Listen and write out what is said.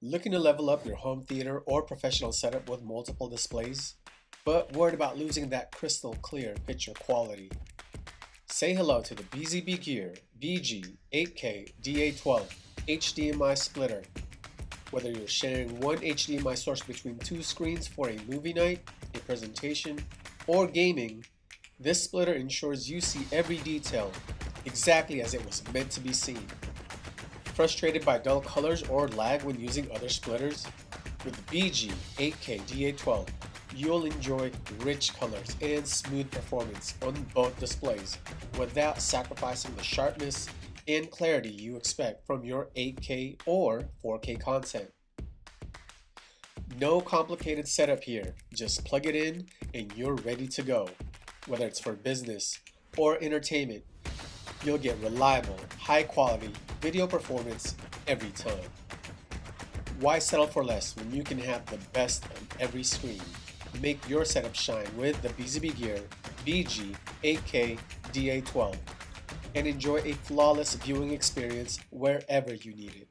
Looking to level up your home theater or professional setup with multiple displays, but worried about losing that crystal clear picture quality? Say hello to the BZBGEAR BG-8K-DA12 HDMI splitter. Whether you're sharing one HDMI source between two screens for a movie night, a presentation, or gaming, this splitter ensures you see every detail exactly as it was meant to be seen. Frustrated by dull colors or lag when using other splitters? With the BG-8K-DA12, you'll enjoy rich colors and smooth performance on both displays without sacrificing the sharpness and clarity you expect from your 8K or 4K content. No complicated setup here, just plug it in and you're ready to go. Whether it's for business or entertainment, you'll get reliable, high quality video performance every time. Why settle for less when you can have the best on every screen? Make your setup shine with the BZBGEAR BG-8K-DA12 and enjoy a flawless viewing experience wherever you need it.